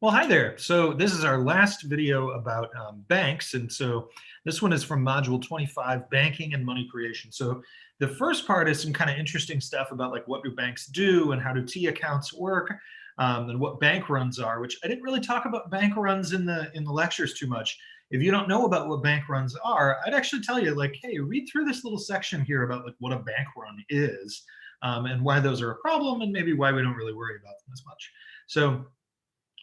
Well, hi there. So this is our last video about banks. And so this one is from Module 25, Banking and Money Creation. So the first part is some kind of interesting stuff about like what do banks do and how do T accounts work, and what bank runs are, which I didn't really talk about bank runs in the lectures too much. If you don't know about what bank runs are, I'd actually tell you like, hey, read through this little section here about like what a bank run is, and why those are a problem and maybe why we don't really worry about them as much. So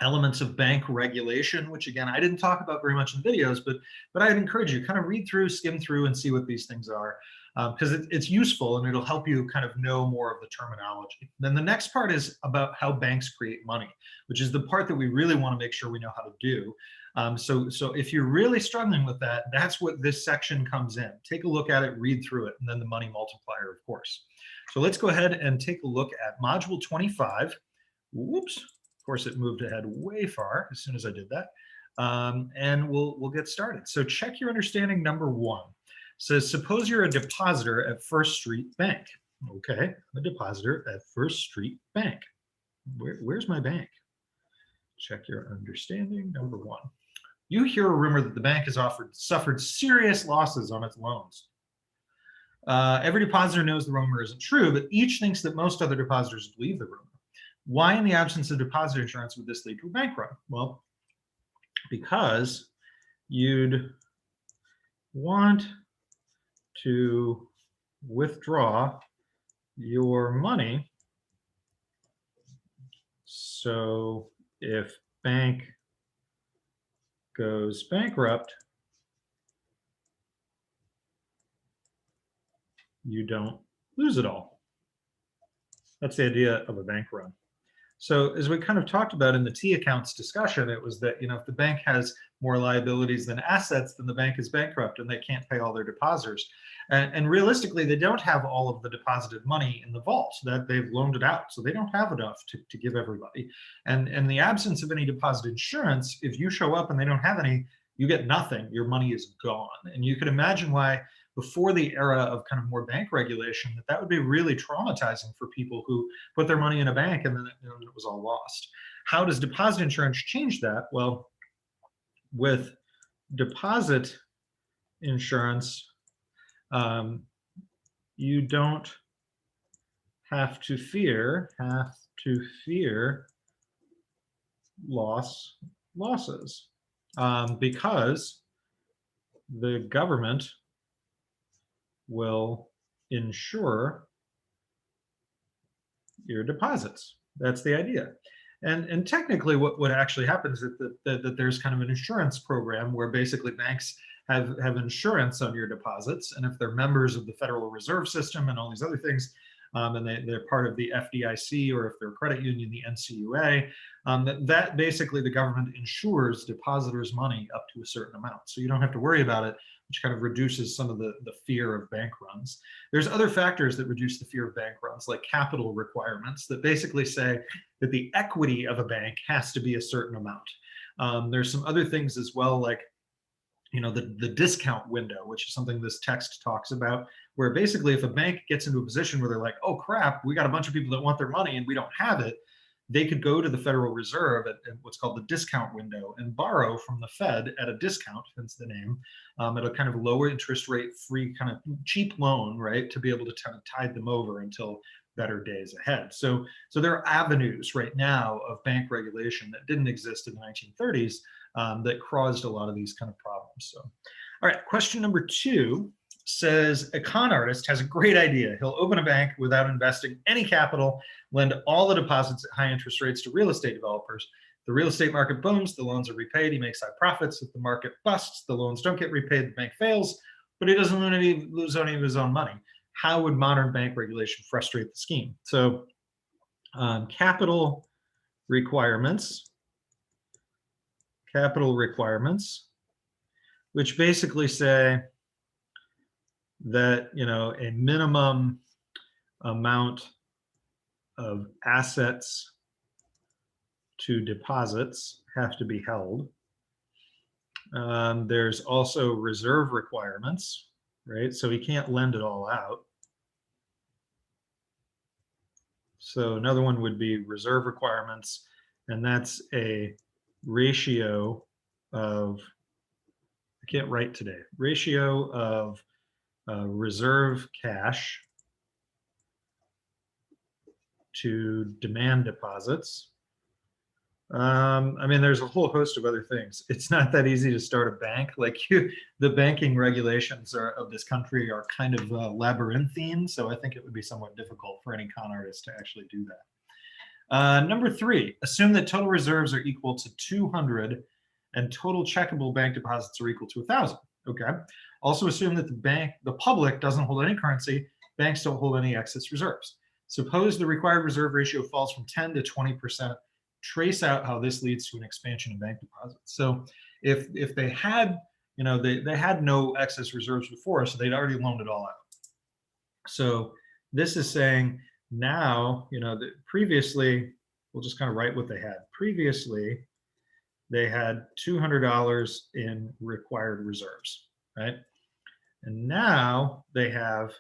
elements of bank regulation, which again, I didn't talk about very much in videos, but I'd encourage you kind of read through, skim through and see what these things are, because it's useful and it'll help you kind of know more of the terminology. Then the next part is about how banks create money, which is the part that we really want to make sure we know how to do. So if you're really struggling with that, that's what this section comes in. Take a look at it, read through it, and then the money multiplier, of course. So let's go ahead and take a look at Module 25. Whoops. Of course, it moved ahead way far as soon as I did that. And we'll get started. So check your understanding number one. Says, suppose you're a depositor at First Street Bank. Okay, a depositor at First Street Bank. Where's my bank? Check your understanding number one. You hear a rumor that the bank has suffered serious losses on its loans. Every depositor knows the rumor isn't true, but each thinks that most other depositors believe the rumor. Why, in the absence of deposit insurance, would this lead to a bank run? Well, because you'd want to withdraw your money. So if bank goes bankrupt, you don't lose it all. That's the idea of a bank run. So as we kind of talked about in the T accounts discussion, it was that, if the bank has more liabilities than assets, then the bank is bankrupt and they can't pay all their depositors. And realistically, they don't have all of the deposited money in the vault, that they've loaned it out. So they don't have enough to give everybody. And in the absence of any deposit insurance, if you show up and they don't have any, you get nothing. Your money is gone. And you can imagine why before the era of kind of more bank regulation, that would be really traumatizing for people who put their money in a bank and then it was all lost. How does deposit insurance change that? Well, with deposit insurance, you don't have to fear losses, because the government will insure your deposits. That's the idea. And technically what actually happens is that there's kind of an insurance program where basically banks have insurance on your deposits. And if they're members of the Federal Reserve System and all these other things, and they're part of the FDIC, or if they're a credit union, the NCUA, that basically the government insures depositors' money up to a certain amount. So you don't have to worry about it, which kind of reduces some of the fear of bank runs. There's other factors that reduce the fear of bank runs, like capital requirements that basically say that the equity of a bank has to be a certain amount. There's some other things as well, like the discount window, which is something this text talks about, where basically if a bank gets into a position where they're like, oh crap, we got a bunch of people that want their money and we don't have it, they could go to the Federal Reserve at what's called the discount window and borrow from the Fed at a discount, hence the name, at a kind of lower interest rate, free kind of cheap loan, right, to be able to kind of tide them over until better days ahead. So there are avenues right now of bank regulation that didn't exist in the 1930s, that caused a lot of these kind of problems. So, all right, question number two says, a con artist has a great idea. He'll open a bank without investing any capital, lend all the deposits at high interest rates to real estate developers. The real estate market booms, the loans are repaid, he makes high profits. If the market busts, the loans don't get repaid, the bank fails, but he doesn't lose any of his own money. How would modern bank regulation frustrate the scheme? So capital requirements, which basically say that a minimum amount of assets to deposits have to be held. There's also reserve requirements, right? So he can't lend it all out. So another one would be reserve requirements, and that's a ratio of, I can't write today, ratio of reserve cash to demand deposits. I mean, there's a whole host of other things. It's not that easy to start a bank. Like the banking regulations of this country are kind of labyrinthine, so I think it would be somewhat difficult for any con artist to actually do that. Number 3, assume that total reserves are equal to 200 and total checkable bank deposits are equal to 1,000. Okay. Also assume that the public doesn't hold any currency. Banks don't hold any excess reserves. Suppose the required reserve ratio falls from 10 to 20%. Trace out how this leads to an expansion in bank deposits. So if they had, they had no excess reserves before, so they'd already loaned it all out. So this is saying now, that previously, we'll just kind of write what they had. Previously, they had $200 in required reserves, right? And now they have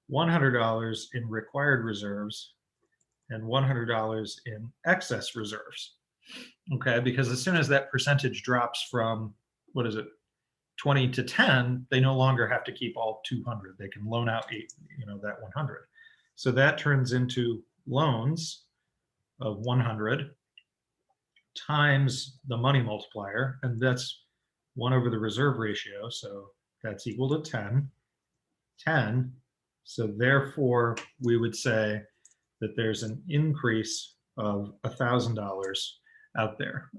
$100 in required reserves and $100 in excess reserves. Okay, because as soon as that percentage drops from, 20 to 10, they no longer have to keep all 200. They can loan out that 100. So that turns into loans of 100 times the money multiplier, and that's 1 over the reserve ratio, so that's equal to 10. So therefore, we would say that there's an increase of $1,000 out there.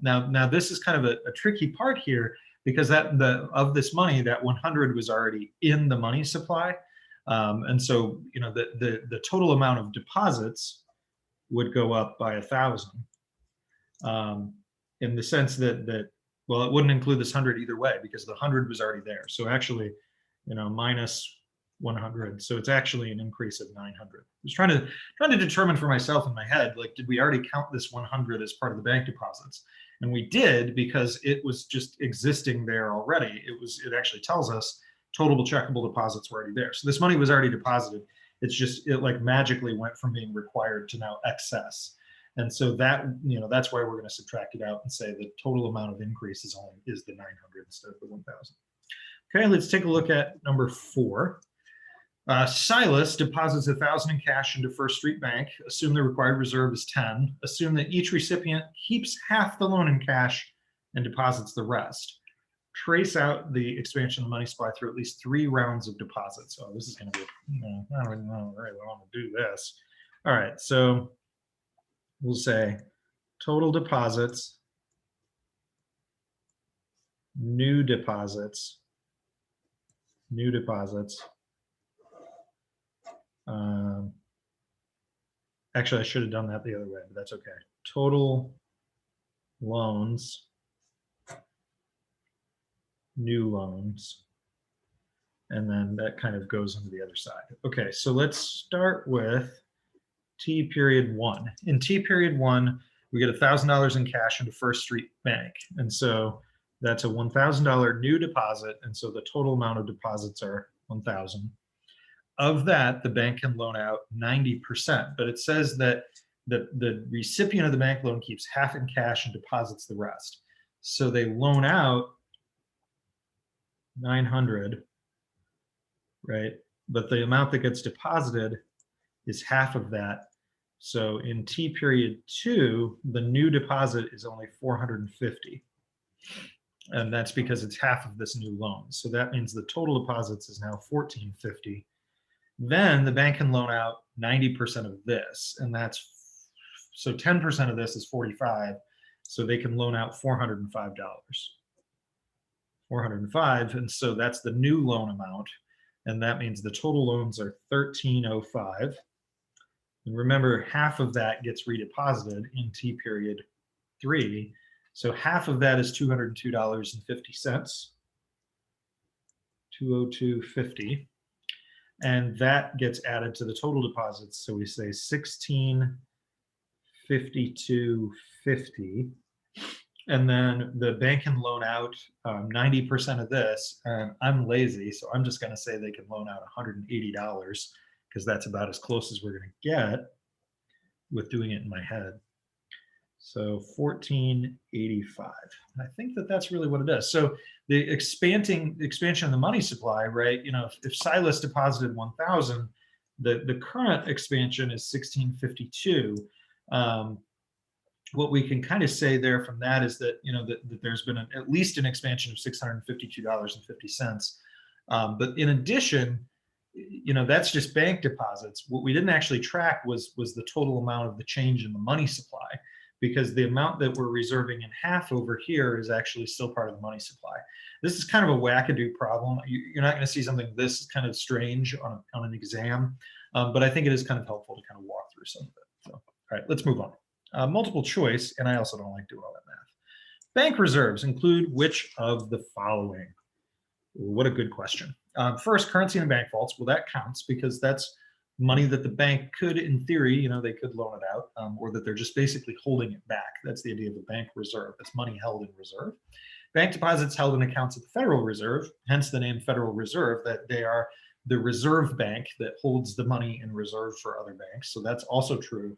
Now this is kind of a tricky part here, because of this money, that 100 was already in the money supply, and so the total amount of deposits would go up by 1,000, in the sense that well, it wouldn't include this 100 either way, because the 100 was already there. So actually, minus 100. So it's actually an increase of 900. I was trying to determine for myself in my head, like, did we already count this 100 as part of the bank deposits? And we did, because it was just existing there already. It actually tells us total checkable deposits were already there. So this money was already deposited. It's just, it like magically went from being required to now excess. And so that, that's why we're going to subtract it out and say the total amount of increase is the 900 instead of the 1,000. Okay, let's take a look at number 4. Silas deposits 1,000 in cash into First Street Bank. Assume the required reserve is 10. Assume that each recipient keeps half the loan in cash and deposits the rest. Trace out the expansion of the money supply through at least 3 rounds of deposits. So this is going to be, I don't really want to do this. All right, so we'll say total deposits, new deposits. Actually, I should have done that the other way, but that's okay. Total loans, new loans, and then that kind of goes into the other side. Okay, so let's start with T period 1. In T period 1, we get $1,000 in cash into First Street Bank, and so that's a $1,000 new deposit, and so the total amount of deposits are 1,000. Of that, the bank can loan out 90%, but it says that the recipient of the bank loan keeps half in cash and deposits the rest. So they loan out 900, right? But the amount that gets deposited is half of that. So in T period 2, the new deposit is only 450. And that's because it's half of this new loan. So that means the total deposits is now 1,450. Then the bank can loan out 90% of this, and that's, so 10% of this is 45, so they can loan out $405. 405, and so that's the new loan amount, and that means the total loans are 1,305. And remember, half of that gets redeposited in T period 3, so half of that is $202.50, 202.50. And that gets added to the total deposits. So we say 1,652.50. And then the bank can loan out 90% of this. And I'm lazy, so I'm just going to say they can loan out $180, because that's about as close as we're going to get with doing it in my head. So 1485. And I think that that's really what it is. So the expansion of the money supply, right? You know, if Silas deposited 1,000, the current expansion is 1652. What we can kind of say there from that is that, you know, that there's been at least an expansion of $652.50. But in addition, you know, that's just bank deposits. What we didn't actually track was the total amount of the change in the money supply, because the amount that we're reserving in half over here is actually still part of the money supply. This is kind of a wackadoo problem. You're not going to see something this kind of strange on an exam, but I think it is kind of helpful to kind of walk through some of it. So, all right, let's move on. Multiple choice, and I also don't like doing all that math. Bank reserves include which of the following? What a good question. First, currency and bank vaults. Well, that counts because that's money that the bank could, in theory, you know, they could loan it out, or that they're just basically holding it back. That's the idea of a bank reserve. It's money held in reserve. Bank deposits held in accounts at the Federal Reserve, hence the name Federal Reserve, that they are the reserve bank that holds the money in reserve for other banks. So that's also true.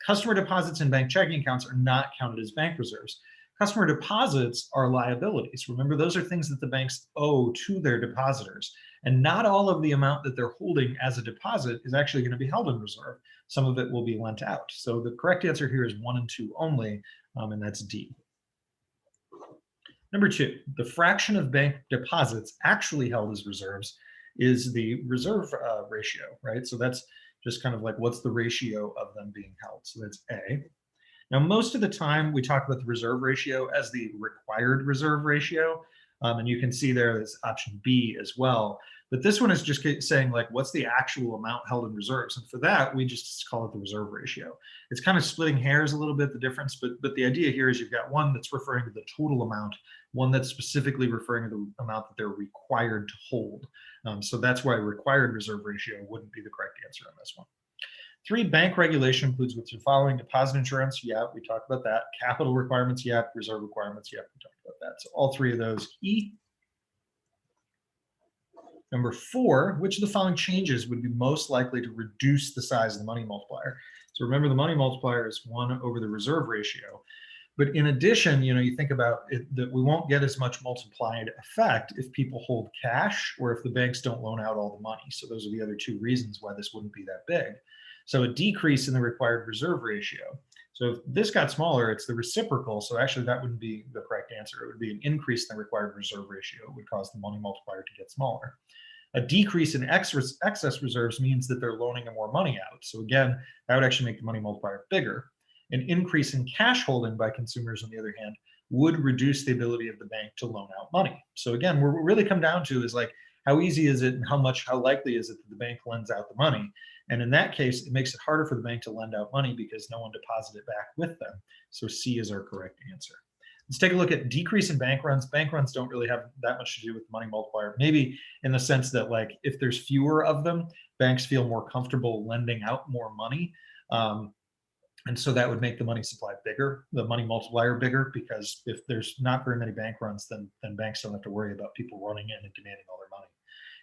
Customer deposits in bank checking accounts are not counted as bank reserves. Customer deposits are liabilities. Remember, those are things that the banks owe to their depositors. And not all of the amount that they're holding as a deposit is actually going to be held in reserve. Some of it will be lent out. So the correct answer here is 1 and 2 only, and that's D. Number 2, the fraction of bank deposits actually held as reserves is the reserve ratio, right? So that's just kind of like what's the ratio of them being held. So that's A. Now, most of the time we talk about the reserve ratio as the required reserve ratio. And you can see there is option B as well. But this one is just saying, like, what's the actual amount held in reserves? And for that, we just call it the reserve ratio. It's kind of splitting hairs a little bit, the difference, but the idea here is you've got one that's referring to the total amount, one that's specifically referring to the amount that they're required to hold. So that's why required reserve ratio wouldn't be the correct answer on this one. 3, bank regulation includes what's the following: deposit insurance, yeah, we talked about that. Capital requirements, yeah. Reserve requirements, yeah, we talked about that. So all 3 of those, E. Number 4, which of the following changes would be most likely to reduce the size of the money multiplier? So remember, the money multiplier is 1 over the reserve ratio. But in addition, you know, you think about it, that we won't get as much multiplied effect if people hold cash or if the banks don't loan out all the money. So those are the other 2 reasons why this wouldn't be that big. So a decrease in the required reserve ratio. So if this got smaller, it's the reciprocal. So actually that wouldn't be the correct answer. It would be an increase in the required reserve ratio. It would cause the money multiplier to get smaller. A decrease in excess reserves means that they're loaning more money out. So again, that would actually make the money multiplier bigger. An increase in cash holding by consumers, on the other hand, would reduce the ability of the bank to loan out money. So again, what we really come down to is, like, how easy is it and how likely is it that the bank lends out the money? And in that case, it makes it harder for the bank to lend out money because no one deposited it back with them. So C is our correct answer. Let's take a look at decrease in bank runs. Bank runs don't really have that much to do with the money multiplier, maybe in the sense that, like, if there's fewer of them, banks feel more comfortable lending out more money. And so that would make the money supply bigger, the money multiplier bigger, because if there's not very many bank runs, then banks don't have to worry about people running in and demanding all their money.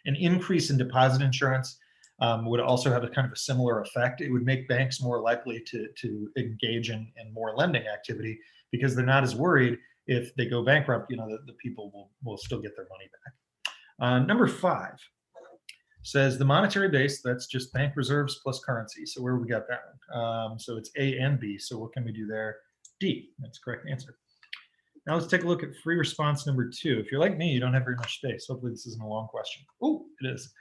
An increase in deposit insurance would also have a kind of a similar effect. It would make banks more likely to engage in more lending activity because they're not as worried if they go bankrupt, you know, the people will still get their money back. Number 5 says the monetary base, that's just bank reserves plus currency. So where we got that one? So it's A and B. So what can we do there? D, that's the correct answer. Now let's take a look at free response number 2. If you're like me, you don't have very much space. Hopefully this isn't a long question. Oh, it is.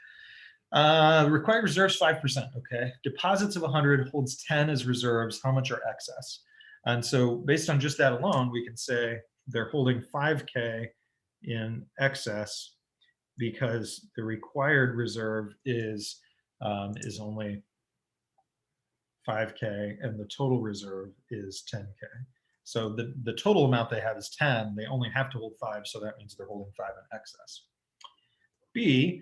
Required reserves 5%. Okay. Deposits of 100 holds 10 as reserves. How much are excess? And so based on just that alone, we can say they're holding 5K in excess because the required reserve is only 5K and the total reserve is 10K. So the total amount they have is 10. They only have to hold 5, so that means they're holding 5 in excess. B,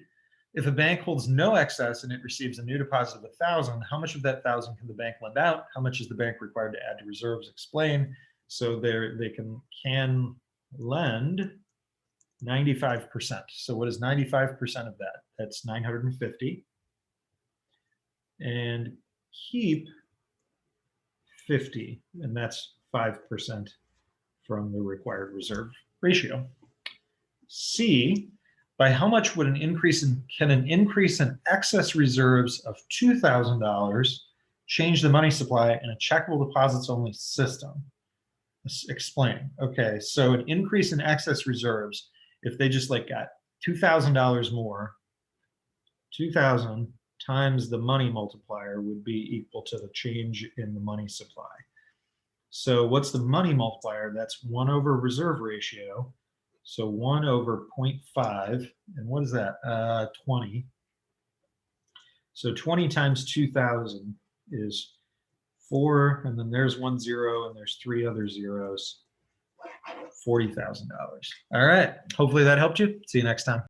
if a bank holds no excess and it receives a new deposit of 1,000, how much of that 1,000 can the bank lend out? How much is the bank required to add to reserves? Explain. So they can lend 95%. So what is 95% of that? That's 950. And keep 50, and that's 5% from the required reserve ratio. C, by how much would can an increase in excess reserves of $2,000 change the money supply in a checkable deposits only system? Let's explain. Okay, so an increase in excess reserves, if they just like got $2,000 more, 2,000 times the money multiplier would be equal to the change in the money supply. So what's the money multiplier? That's 1 over reserve ratio. So 1 over 0.5, and what is that? 20. So 20 times 2,000 is 4, and then there's 1 0, and there's 3 other zeros. $40,000. All right. Hopefully that helped you. See you next time.